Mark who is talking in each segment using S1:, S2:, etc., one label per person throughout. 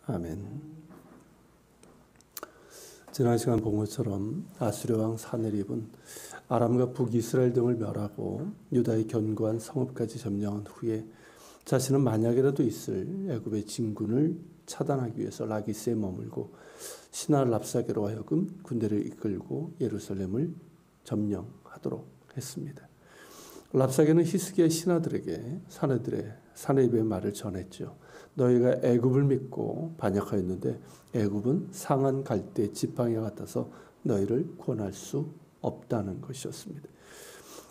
S1: 아멘. 지난 시간 본 것처럼 아수르 왕 사네립은 아람과 북이스라엘 등을 멸하고 유다의 견고한 성읍까지 점령한 후에 자신은 만약이라도 있을 애굽의 진군을 차단하기 위해서 라기스에 머물고 신하 랍사게로 하여금 군대를 이끌고 예루살렘을 점령하도록 했습니다. 랍사게는 히스기야 신하들에게 사네립의 말을 전했죠. 너희가 애굽을 믿고 반역하였는데 애굽은 상한 갈대 지팡이와 같아서 너희를 구원할 수 없다는 것이었습니다.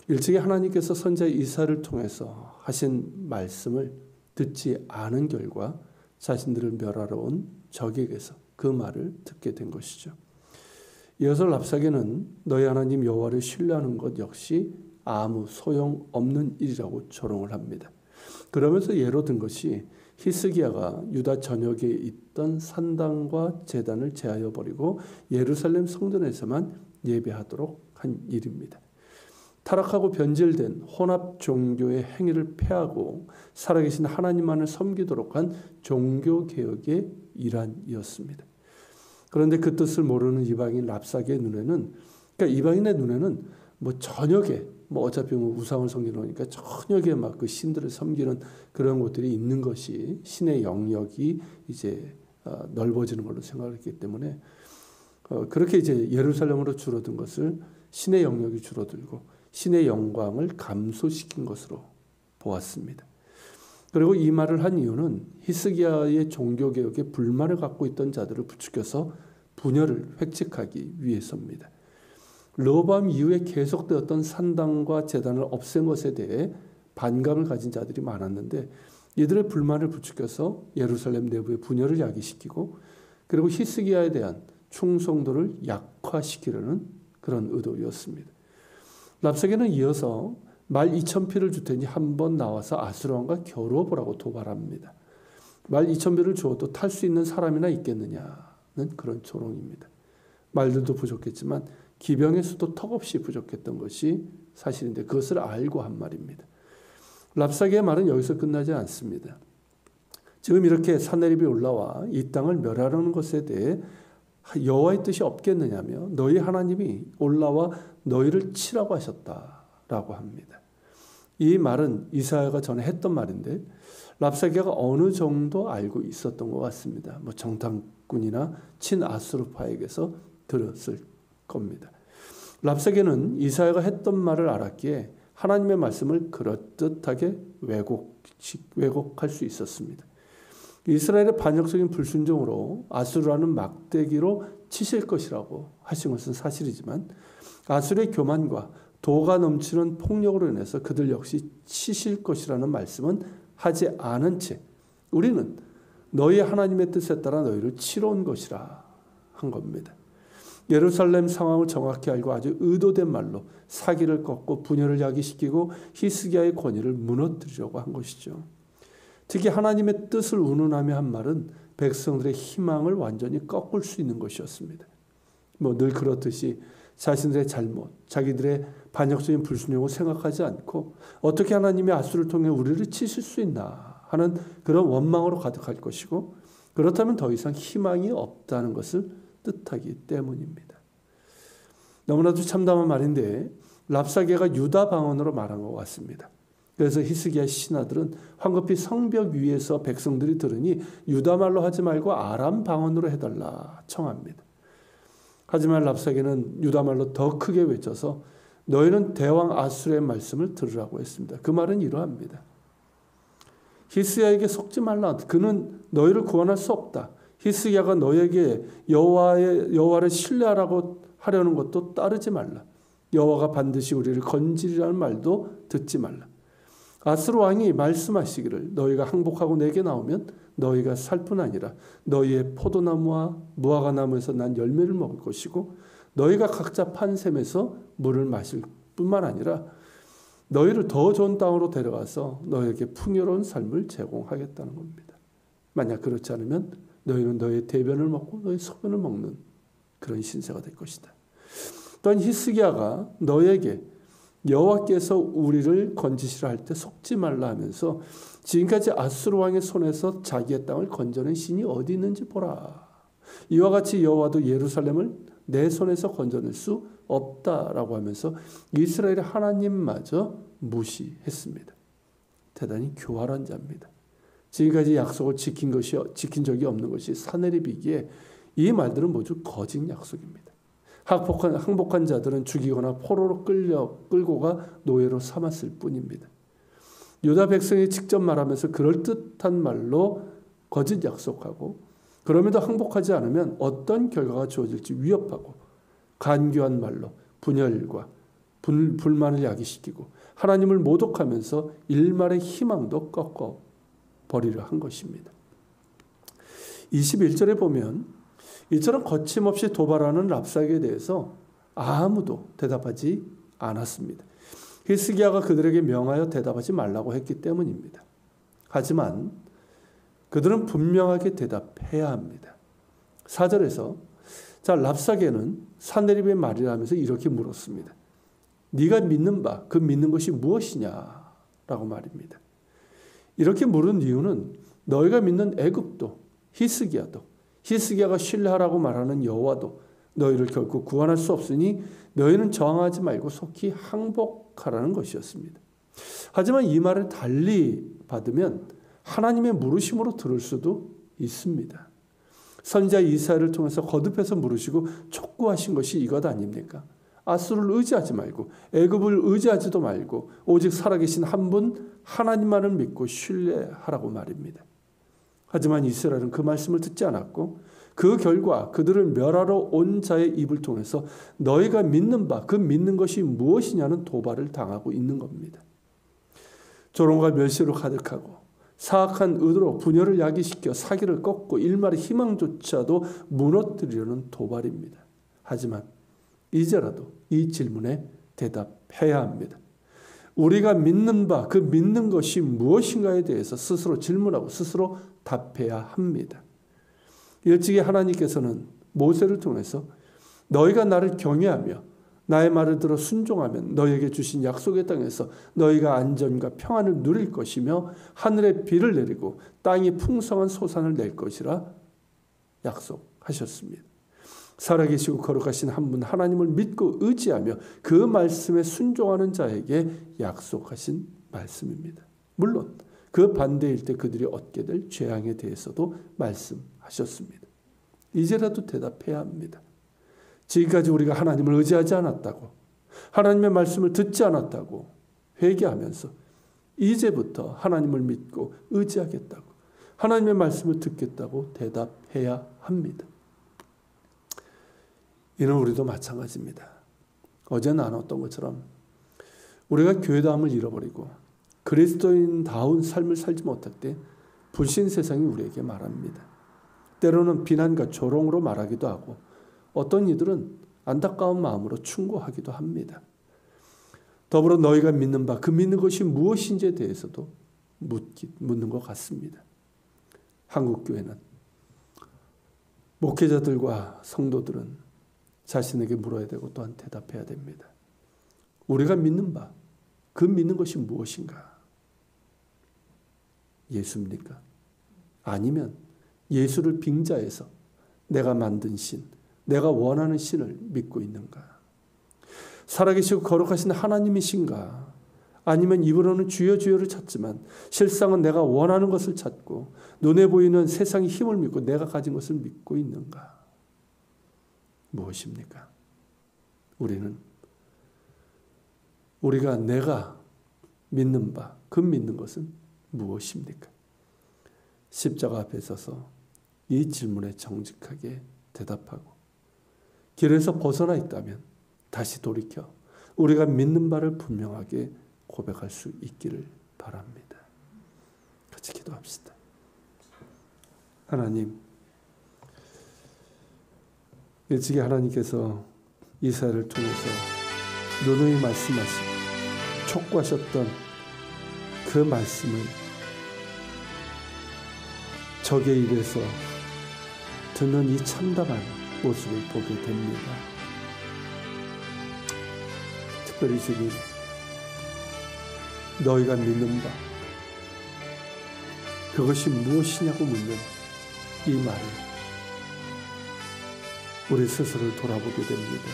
S1: 일찍이 하나님께서 선지자 이사야를 통해서 하신 말씀을 듣지 않은 결과 자신들을 멸하러 온 적에게서 그 말을 듣게 된 것이죠. 이어서 랍사게는 너희 하나님 여호와를 신뢰하는 것 역시 아무 소용없는 일이라고 조롱을 합니다. 그러면서 예로 든 것이 히스기야가 유다 전역에 있던 산당과 제단을 제하여 버리고 예루살렘 성전에서만 예배하도록 한 일입니다. 타락하고 변질된 혼합 종교의 행위를 폐하고 살아계신 하나님만을 섬기도록 한 종교개혁의 일환이었습니다. 그런데 그 뜻을 모르는 이방인 랍사게의 눈에는, 그러니까 이방인의 눈에는 저녁에 어차피 우상을 섬기는 거니까 저녁에 막 그 신들을 섬기는 그런 것들이 있는 것이 신의 영역이 이제 넓어지는 걸로 생각했기 때문에 그렇게 이제 예루살렘으로 줄어든 것을 신의 영역이 줄어들고 신의 영광을 감소시킨 것으로 보았습니다. 그리고 이 말을 한 이유는 히스기야의 종교개혁에 불만을 갖고 있던 자들을 부추겨서 분열을 획책하기 위해서입니다. 르호보암 이후에 계속되었던 산당과 제단을 없앤 것에 대해 반감을 가진 자들이 많았는데 이들의 불만을 부추겨서 예루살렘 내부의 분열을 야기시키고 그리고 히스기야에 대한 충성도를 약화시키려는 그런 의도였습니다. 랍사게는 이어서 말 2,000피를 줄 테니 한번 나와서 아수르 왕과 겨루어보라고 도발합니다. 말 2,000피를 주어도 탈 수 있는 사람이나 있겠느냐는 그런 조롱입니다. 말들도 부족했지만 기병의 수도 턱없이 부족했던 것이 사실인데 그것을 알고 한 말입니다. 랍사게의 말은 여기서 끝나지 않습니다. 지금 이렇게 사네립이 올라와 이 땅을 멸하려는 것에 대해 여호와의 뜻이 없겠느냐며 너희 하나님이 올라와 너희를 치라고 하셨다라고 합니다. 이 말은 이사야가 전에 했던 말인데 랍사게가 어느 정도 알고 있었던 것 같습니다. 정탐꾼이나 친아수르파에게서 들었을 겁니다. 랍사게는 이사야가 했던 말을 알았기에 하나님의 말씀을 그럴듯하게 왜곡할 수 있었습니다. 이스라엘의 반역적인 불순종으로 아수르라는 막대기로 치실 것이라고 하신 것은 사실이지만 아수르의 교만과 도가 넘치는 폭력으로 인해서 그들 역시 치실 것이라는 말씀은 하지 않은 채 우리는 너희 하나님의 뜻에 따라 너희를 치러 온 것이라 한 겁니다. 예루살렘 상황을 정확히 알고 아주 의도된 말로 사기를 꺾고 분열을 야기시키고 히스기야의 권위를 무너뜨리려고 한 것이죠. 특히 하나님의 뜻을 운운하며 한 말은 백성들의 희망을 완전히 꺾을 수 있는 것이었습니다. 늘 그렇듯이 자신들의 잘못, 자기들의 반역적인 불순종을 생각하지 않고 어떻게 하나님이 아수르를 통해 우리를 치실 수 있나 하는 그런 원망으로 가득할 것이고 그렇다면 더 이상 희망이 없다는 것을 뜻하기 때문입니다. 너무나도 참담한 말인데 랍사게가 유다 방언으로 말한 것 같습니다. 그래서 히스기야 신하들은 황급히 성벽 위에서 백성들이 들으니 유다 말로 하지 말고 아람 방언으로 해달라 청합니다. 하지만 랍사게는 유다 말로 더 크게 외쳐서 너희는 대왕 아수르의 말씀을 들으라고 했습니다. 그 말은 이러합니다. 히스기야에게 속지 말라. 그는 너희를 구원할 수 없다. 히스기야가 너에게 여호와를 신뢰하라고 하려는 것도 따르지 말라. 여호와가 반드시 우리를 건지리라는 말도 듣지 말라. 아수르 왕이 말씀하시기를 너희가 항복하고 내게 나오면 너희가 살 뿐 아니라 너희의 포도나무와 무화과 나무에서 난 열매를 먹을 것이고 너희가 각자 판 샘에서 물을 마실 뿐만 아니라 너희를 더 좋은 땅으로 데려가서 너희에게 풍요로운 삶을 제공하겠다는 겁니다. 만약 그렇지 않으면 너희는 너희의 대변을 먹고 너희 소변을 먹는 그런 신세가 될 것이다. 또한 히스기야가 너에게 여호와께서 우리를 건지시라 할 때 속지 말라 하면서 지금까지 아수르 왕의 손에서 자기의 땅을 건져낸 신이 어디 있는지 보라. 이와 같이 여호와도 예루살렘을 내 손에서 건져낼 수 없다라고 하면서 이스라엘의 하나님마저 무시했습니다. 대단히 교활한 자입니다. 지금까지 약속을 지킨 적이 없는 것이 사내립이기에 이 말들은 모두 거짓 약속입니다. 항복한 자들은 죽이거나 포로로 끌고 가 노예로 삼았을 뿐입니다. 유다 백성이 직접 말하면서 그럴듯한 말로 거짓 약속하고 그럼에도 항복하지 않으면 어떤 결과가 주어질지 위협하고 간교한 말로 분열과 불만을 야기시키고 하나님을 모독하면서 일말의 희망도 꺾어버리려 한 것입니다. 21절에 보면 이처럼 거침없이 도발하는 랍사게에 대해서 아무도 대답하지 않았습니다. 히스기야가 그들에게 명하여 대답하지 말라고 했기 때문입니다. 하지만 그들은 분명하게 대답해야 합니다. 4절에서 랍사게는 사내립의 말이라 하면서 이렇게 물었습니다. 네가 믿는 바, 그 믿는 것이 무엇이냐? 라고 말입니다. 이렇게 물은 이유는 너희가 믿는 애굽도, 히스기야가 신뢰하라고 말하는 여호와도 너희를 결코 구원할 수 없으니 너희는 저항하지 말고 속히 항복하라는 것이었습니다. 하지만 이 말을 달리 받으면 하나님의 물으심으로 들을 수도 있습니다. 선지자 이사야를 통해서 거듭해서 물으시고 촉구하신 것이 이것 아닙니까? 아수르를 의지하지 말고 애굽을 의지하지도 말고 오직 살아계신 한 분 하나님만을 믿고 신뢰하라고 말입니다. 하지만 이스라엘은 그 말씀을 듣지 않았고 그 결과 그들을 멸하러 온 자의 입을 통해서 너희가 믿는 바, 그 믿는 것이 무엇이냐는 도발을 당하고 있는 겁니다. 조롱과 멸시로 가득하고 사악한 의도로 분열을 야기시켜 사기를 꺾고 일말의 희망조차도 무너뜨리려는 도발입니다. 하지만 이제라도 이 질문에 대답해야 합니다. 우리가 믿는 바, 그 믿는 것이 무엇인가에 대해서 스스로 질문하고 스스로 답해야 합니다. 일찍이 하나님께서는 모세를 통해서 너희가 나를 경외하며 나의 말을 들어 순종하면 너희에게 주신 약속의 땅에서 너희가 안전과 평안을 누릴 것이며 하늘에 비를 내리고 땅이 풍성한 소산을 낼 것이라 약속하셨습니다. 살아계시고 거룩하신 한 분 하나님을 믿고 의지하며 그 말씀에 순종하는 자에게 약속하신 말씀입니다. 물론 그 반대일 때 그들이 얻게 될 재앙에 대해서도 말씀하셨습니다. 이제라도 대답해야 합니다. 지금까지 우리가 하나님을 의지하지 않았다고, 하나님의 말씀을 듣지 않았다고 회개하면서 이제부터 하나님을 믿고 의지하겠다고, 하나님의 말씀을 듣겠다고 대답해야 합니다. 이는 우리도 마찬가지입니다. 어제 나눴던 것처럼 우리가 교회다움을 잃어버리고 그리스도인다운 삶을 살지 못할 때 불신 세상이 우리에게 말합니다. 때로는 비난과 조롱으로 말하기도 하고 어떤 이들은 안타까운 마음으로 충고하기도 합니다. 더불어 너희가 믿는 바, 그 믿는 것이 무엇인지에 대해서도 묻는 것 같습니다. 한국교회는 목회자들과 성도들은 자신에게 물어야 되고 또한 대답해야 됩니다. 우리가 믿는 바, 그 믿는 것이 무엇인가? 예수입니까? 아니면 예수를 빙자해서 내가 만든 신, 내가 원하는 신을 믿고 있는가? 살아계시고 거룩하신 하나님이신가? 아니면 입으로는 주여 주여를 찾지만 실상은 내가 원하는 것을 찾고 눈에 보이는 세상의 힘을 믿고 내가 가진 것을 믿고 있는가? 무엇입니까? 내가 믿는 바, 그 믿는 것은 무엇입니까? 십자가 앞에 서서 이 질문에 정직하게 대답하고 길에서 벗어나 있다면 다시 돌이켜 우리가 믿는 바를 분명하게 고백할 수 있기를 바랍니다. 같이 기도합시다. 하나님, 일찍이 하나님께서 이사야를 통해서 누누이 말씀하시고 촉구하셨던 그 말씀을 적의 입에서 듣는 이 참담한 모습을 보게 됩니다. 특별히 주님, 너희가 믿는 바, 그것이 무엇이냐고 묻는 이 말에 우리 스스로를 돌아보게 됩니다.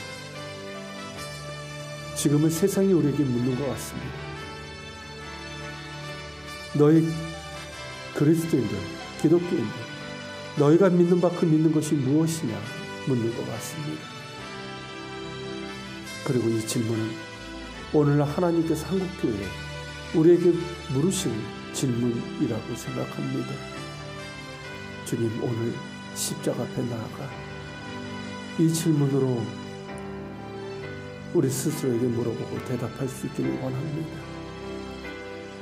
S1: 지금은 세상이 우리에게 묻는 것 같습니다. 너희 그리스도인들, 기독교인들, 너희가 믿는 바 그 믿는 것이 무엇이냐 묻는 것 같습니다. 그리고 이 질문은 오늘 하나님께서 한국교회에 우리에게 물으신 질문이라고 생각합니다. 주님, 오늘 십자가 앞에 나아가 이 질문으로 우리 스스로에게 물어보고 대답할 수 있기를 원합니다.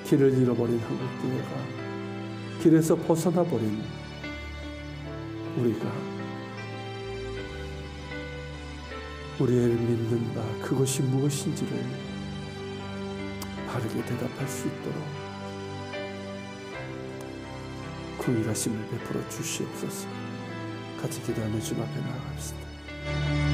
S1: 길을 잃어버린 한국교회가, 길에서 벗어나버린 우리가 우리의 믿는 바 그것이 무엇인지를 바르게 대답할 수 있도록 긍휼하심을 베풀어 주시옵소서. 같이 기도하며 주님 앞에 나아갑시다.